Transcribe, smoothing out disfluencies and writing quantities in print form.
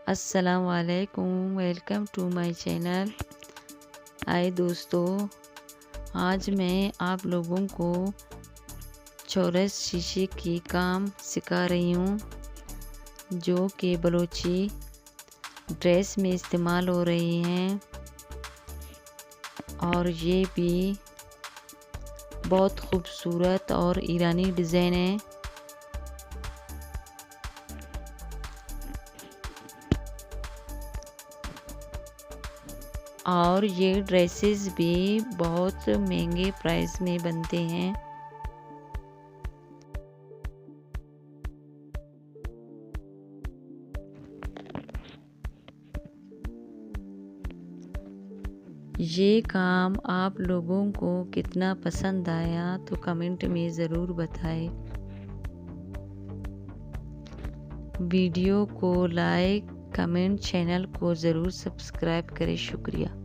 अस्सलाम वालेकुम, welcome to my channel. आए दोस्तों, आज मैं आप लोगों को चौरस शीशे की काम सिखा रही हूँ, जो कि बलोची ड्रेस में इस्तेमाल हो रही हैं। और ये भी बहुत खूबसूरत और ईरानी डिज़ाइन है। और ये ड्रेसेस भी बहुत महंगे प्राइस में बनते हैं। ये काम आप लोगों को कितना पसंद आया तो कमेंट में ज़रूर बताएं। वीडियो को लाइक, कमेंट, चैनल को ज़रूर सब्सक्राइब करें। शुक्रिया।